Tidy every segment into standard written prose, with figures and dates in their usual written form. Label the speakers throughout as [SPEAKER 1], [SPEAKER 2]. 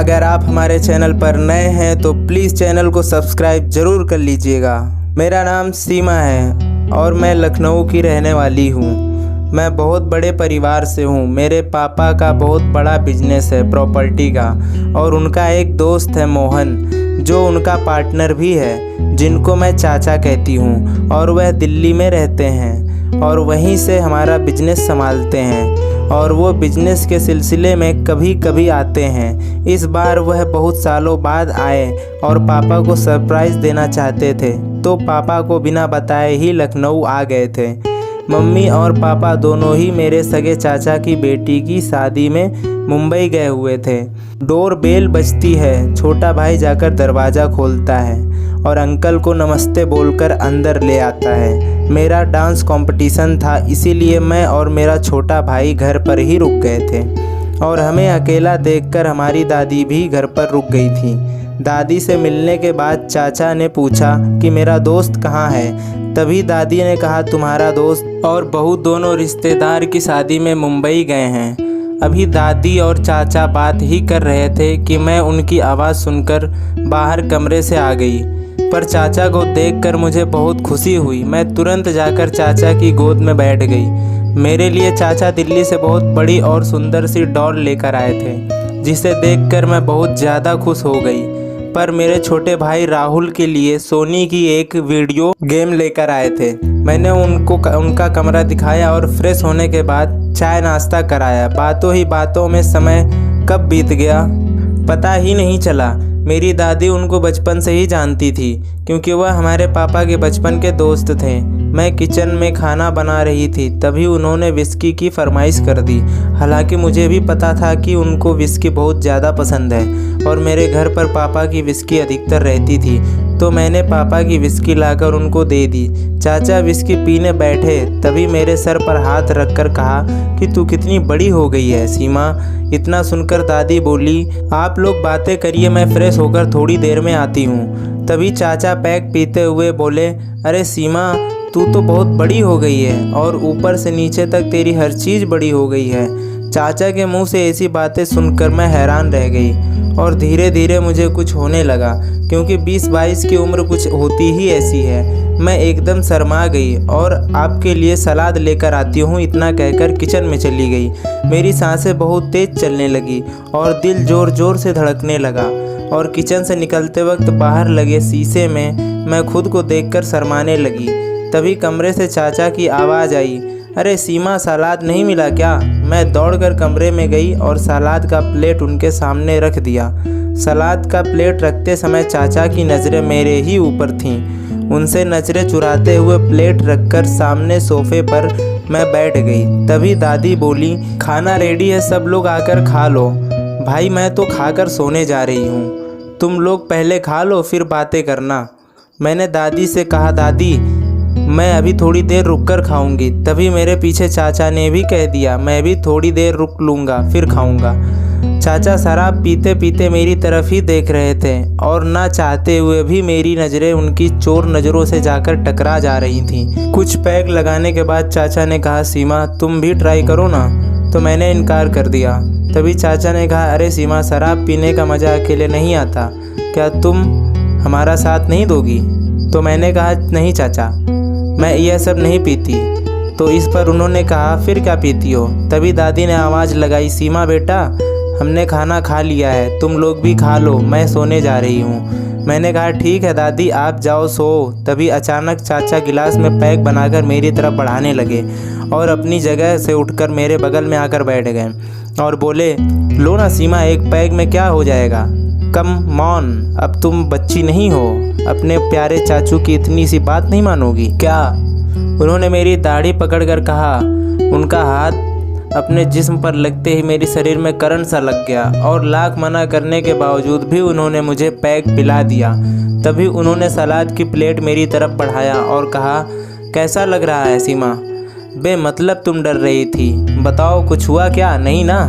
[SPEAKER 1] अगर आप हमारे चैनल पर नए हैं तो प्लीज़ चैनल को सब्सक्राइब ज़रूर कर लीजिएगा। मेरा नाम सीमा है और मैं लखनऊ की रहने वाली हूँ। मैं बहुत बड़े परिवार से हूँ। मेरे पापा का बहुत बड़ा बिजनेस है प्रॉपर्टी का, और उनका एक दोस्त है मोहन, जो उनका पार्टनर भी है, जिनको मैं चाचा कहती हूँ, और वह दिल्ली में रहते हैं और वहीं से हमारा बिजनेस संभालते हैं। और वो बिजनेस के सिलसिले में कभी कभी आते हैं। इस बार वह बहुत सालों बाद आए और पापा को सरप्राइज़ देना चाहते थे, तो पापा को बिना बताए ही लखनऊ आ गए थे। मम्मी और पापा दोनों ही मेरे सगे चाचा की बेटी की शादी में मुंबई गए हुए थे। डोर बेल बजती है, छोटा भाई जाकर दरवाज़ा खोलता है और अंकल को नमस्ते बोलकर अंदर ले आता है। मेरा डांस कंपटीशन था, इसीलिए मैं और मेरा छोटा भाई घर पर ही रुक गए थे, और हमें अकेला देखकर हमारी दादी भी घर पर रुक गई थी। दादी से मिलने के बाद चाचा ने पूछा कि मेरा दोस्त कहाँ है। तभी दादी ने कहा तुम्हारा दोस्त और बहू दोनों रिश्तेदार की शादी में मुंबई गए हैं। अभी दादी और चाचा बात ही कर रहे थे कि मैं उनकी आवाज़ सुनकर बाहर कमरे से आ गई, पर चाचा को देखकर मुझे बहुत खुशी हुई। मैं तुरंत जाकर चाचा की गोद में बैठ गई। मेरे लिए चाचा दिल्ली से बहुत बड़ी और सुंदर सी डॉल लेकर आए थे, जिसे देखकर मैं बहुत ज़्यादा खुश हो गई। पर मेरे छोटे भाई राहुल के लिए सोनी की एक वीडियो गेम लेकर आए थे। मैंने उनको उनका कमरा दिखाया और फ्रेश होने के बाद चाय नाश्ता कराया। बातों ही बातों में समय कब बीत गया पता ही नहीं चला। मेरी दादी उनको बचपन से ही जानती थी, क्योंकि वह हमारे पापा के बचपन के दोस्त थे। मैं किचन में खाना बना रही थी, तभी उन्होंने विस्की की फरमाइश कर दी। हालांकि मुझे भी पता था कि उनको विस्की बहुत ज़्यादा पसंद है और मेरे घर पर पापा की विस्की अधिकतर रहती थी, तो मैंने पापा की विस्की लाकर उनको दे दी। चाचा विस्की पीने बैठे, तभी मेरे सर पर हाथ रखकर कहा कि तू कितनी बड़ी हो गई है सीमा। इतना सुनकर दादी बोली, आप लोग बातें करिए, मैं फ्रेश होकर थोड़ी देर में आती हूँ। तभी चाचा पैक पीते हुए बोले, अरे सीमा, तू तो बहुत बड़ी हो गई है और ऊपर से नीचे तक तेरी हर चीज़ बड़ी हो गई है। चाचा के मुंह से ऐसी बातें सुनकर मैं हैरान रह गई, और धीरे धीरे मुझे कुछ होने लगा, क्योंकि 20-22 की उम्र कुछ होती ही ऐसी है। मैं एकदम शर्मा गई और आपके लिए सलाद लेकर आती हूँ, इतना कहकर किचन में चली गई। मेरी सांसें बहुत तेज़ चलने लगी और दिल ज़ोर ज़ोर से धड़कने लगा, और किचन से निकलते वक्त बाहर लगे शीशे में मैं खुद को देखकर शर्माने लगी। तभी कमरे से चाचा की आवाज़ आई, अरे सीमा, सलाद नहीं मिला क्या? मैं दौड़कर कमरे में गई और सलाद का प्लेट उनके सामने रख दिया। सलाद का प्लेट रखते समय चाचा की नज़रें मेरे ही ऊपर थीं। उनसे नज़रें चुराते हुए प्लेट रखकर सामने सोफे पर मैं बैठ गई। तभी दादी बोली, खाना रेडी है, सब लोग आकर खा लो। भाई, मैं तो खाकर सोने जा रही हूँ, तुम लोग पहले खा लो फिर बातें करना। मैंने दादी से कहा, दादी मैं अभी थोड़ी देर रुक कर खाऊंगी। तभी मेरे पीछे चाचा ने भी कह दिया, मैं भी थोड़ी देर रुक लूँगा फिर खाऊंगा। चाचा शराब पीते पीते मेरी तरफ ही देख रहे थे, और ना चाहते हुए भी मेरी नज़रें उनकी चोर नज़रों से जाकर टकरा जा रही थीं। कुछ पैग लगाने के बाद चाचा ने कहा, सीमा तुम भी ट्राई करो ना। तो मैंने इनकार कर दिया। तभी चाचा ने कहा, अरे सीमा, शराब पीने का मज़ा अकेले नहीं आता, क्या तुम हमारा साथ नहीं दोगी? तो मैंने कहा, नहीं चाचा, मैं यह सब नहीं पीती। तो इस पर उन्होंने कहा, फिर क्या पीती हो? तभी दादी ने आवाज़ लगाई, सीमा बेटा, हमने खाना खा लिया है, तुम लोग भी खा लो, मैं सोने जा रही हूँ। मैंने कहा, ठीक है दादी, आप जाओ सो। तभी अचानक चाचा गिलास में पैक बनाकर मेरी तरफ बढ़ाने लगे और अपनी जगह से उठकर मेरे बगल में आकर बैठ गए और बोले, लो ना सीमा, एक पैक में क्या हो जाएगा, कम मॉन, अब तुम बच्ची नहीं हो, अपने प्यारे चाचू की इतनी सी बात नहीं मानोगी क्या? उन्होंने मेरी दाढ़ी पकड़कर कहा। उनका हाथ अपने जिस्म पर लगते ही मेरे शरीर में करंट सा लग गया, और लाख मना करने के बावजूद भी उन्होंने मुझे पैक पिला दिया। तभी उन्होंने सलाद की प्लेट मेरी तरफ बढ़ाया और कहा, कैसा लग रहा है सीमा? बेमतलब तुम डर रही थी, बताओ कुछ हुआ क्या? नहीं ना?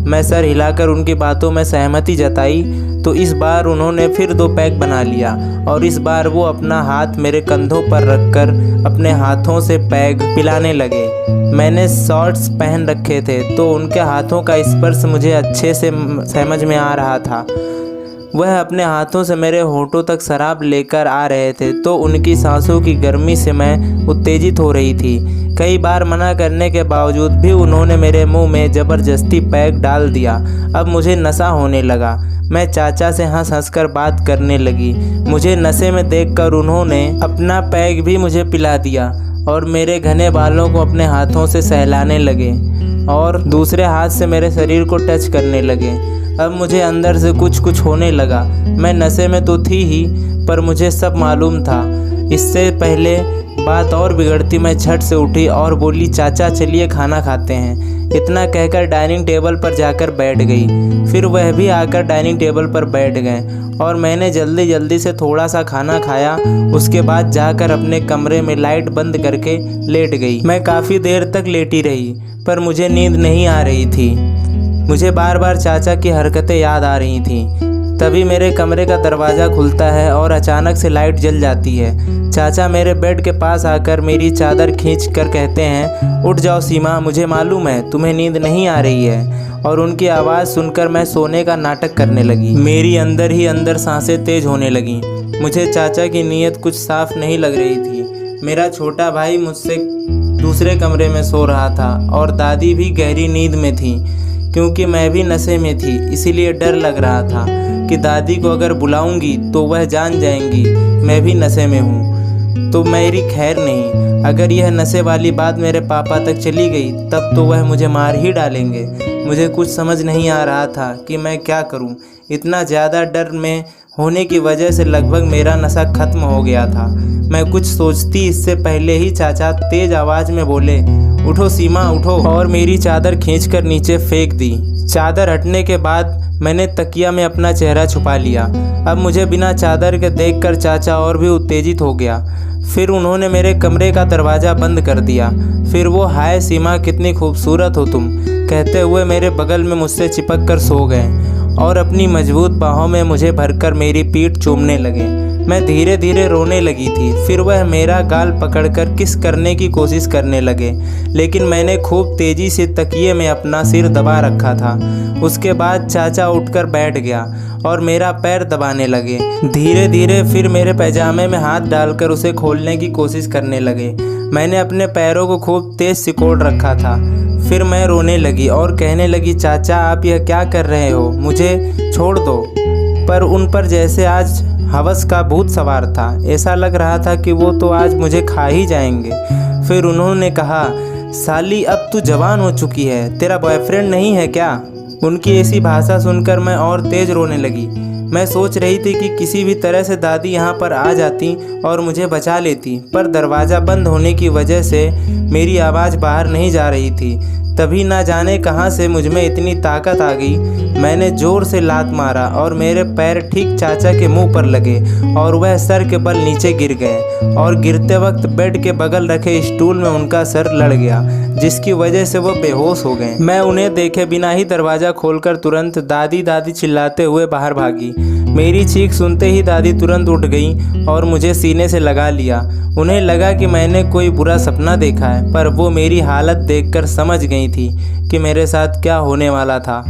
[SPEAKER 1] मैं सर हिलाकर उनकी बातों में सहमति जताई तो इस बार उन्होंने फिर 2 पैक बना लिया और इस बार वो अपना हाथ मेरे कंधों पर रखकर अपने हाथों से पैक पिलाने लगे। मैंने शॉर्ट्स पहन रखे थे तो उनके हाथों का स्पर्श मुझे अच्छे से समझ में आ रहा था। वह अपने हाथों से मेरे होठों तक शराब लेकर आ रहे थे तो उनकी सांसों की गर्मी से मैं उत्तेजित हो रही थी। कई बार मना करने के बावजूद भी उन्होंने मेरे मुंह में ज़बरदस्ती पैक डाल दिया। अब मुझे नशा होने लगा। मैं चाचा से हंस कर बात करने लगी। मुझे नशे में देखकर उन्होंने अपना पैक भी मुझे पिला दिया और मेरे घने बालों को अपने हाथों से सहलाने लगे और दूसरे हाथ से मेरे शरीर को टच करने लगे। अब मुझे अंदर से कुछ होने लगा। मैं नशे में तो थी ही पर मुझे सब मालूम था। इससे पहले बात और बिगड़ती मैं झट से उठी और बोली, चाचा चलिए खाना खाते हैं। इतना कहकर डाइनिंग टेबल पर जाकर बैठ गई। फिर वह भी आकर डाइनिंग टेबल पर बैठ गए और मैंने जल्दी से थोड़ा सा खाना खाया। उसके बाद जाकर अपने कमरे में लाइट बंद करके लेट गई। मैं काफ़ी देर तक लेटी रही पर मुझे नींद नहीं आ रही थी। मुझे बार बार चाचा की हरकतें याद आ रही थीं। तभी मेरे कमरे का दरवाज़ा खुलता है और अचानक से लाइट जल जाती है। चाचा मेरे बेड के पास आकर मेरी चादर खींच कर कहते हैं, उठ जाओ सीमा, मुझे मालूम है तुम्हें नींद नहीं आ रही है। और उनकी आवाज़ सुनकर मैं सोने का नाटक करने लगी। मेरी अंदर ही अंदर सांसें तेज होने लगीं। मुझे चाचा की नीयत कुछ साफ नहीं लग रही थी। मेरा छोटा भाई मुझसे दूसरे कमरे में सो रहा था और दादी भी गहरी नींद में थी। क्योंकि मैं भी नशे में थी इसीलिए डर लग रहा था कि दादी को अगर बुलाऊंगी तो वह जान जाएंगी मैं भी नशे में हूँ तो मेरी खैर नहीं। अगर यह नशे वाली बात मेरे पापा तक चली गई तब तो वह मुझे मार ही डालेंगे। मुझे कुछ समझ नहीं आ रहा था कि मैं क्या करूँ। इतना ज़्यादा डर में होने की वजह से लगभग मेरा नशा खत्म हो गया था। मैं कुछ सोचती इससे पहले ही चाचा तेज आवाज़ में बोले, उठो सीमा उठो, और मेरी चादर खींचकर नीचे फेंक दी। चादर हटने के बाद मैंने तकिया में अपना चेहरा छुपा लिया। अब मुझे बिना चादर के देखकर चाचा और भी उत्तेजित हो गया। फिर उन्होंने मेरे कमरे का दरवाज़ा बंद कर दिया। फिर वो, हाय सीमा कितनी खूबसूरत हो तुम, कहते हुए मेरे बगल में मुझसे चिपक कर सो गए और अपनी मजबूत बाहों में मुझे भरकर मेरी पीठ चूमने लगे। मैं धीरे धीरे रोने लगी थी। फिर वह मेरा गाल पकड़कर किस करने की कोशिश करने लगे, लेकिन मैंने खूब तेज़ी से तकिए में अपना सिर दबा रखा था। उसके बाद चाचा उठकर बैठ गया और मेरा पैर दबाने लगे। धीरे धीरे फिर मेरे पैजामे में हाथ डालकर उसे खोलने की कोशिश करने लगे। मैंने अपने पैरों को खूब तेज़ सिकोड़ रखा था। फिर मैं रोने लगी और कहने लगी, चाचा आप यह क्या कर रहे हो, मुझे छोड़ दो। पर उन पर जैसे आज हवस का भूत सवार था। ऐसा लग रहा था कि वो तो आज मुझे खा ही जाएंगे। फिर उन्होंने कहा, साली अब तू जवान हो चुकी है, तेरा बॉयफ्रेंड नहीं है क्या? उनकी ऐसी भाषा सुनकर मैं और तेज रोने लगी। मैं सोच रही थी कि किसी भी तरह से दादी यहाँ पर आ जाती और मुझे बचा लेती, पर दरवाज़ा बंद होने की वजह से मेरी आवाज़ बाहर नहीं जा रही थी। तभी ना जाने कहाँ से मुझ में इतनी ताकत आ गई। मैंने ज़ोर से लात मारा और मेरे पैर ठीक चाचा के मुंह पर लगे और वह सर के बल नीचे गिर गए और गिरते वक्त बेड के बगल रखे स्टूल में उनका सर लड़ गया, जिसकी वजह से वो बेहोश हो गए। मैं उन्हें देखे बिना ही दरवाज़ा खोलकर तुरंत दादी दादी चिल्लाते हुए बाहर भागी। मेरी चीख सुनते ही दादी तुरंत उठ गई और मुझे सीने से लगा लिया। उन्हें लगा कि मैंने कोई बुरा सपना देखा है, पर वो मेरी हालत देखकर समझ गई थी कि मेरे साथ क्या होने वाला था।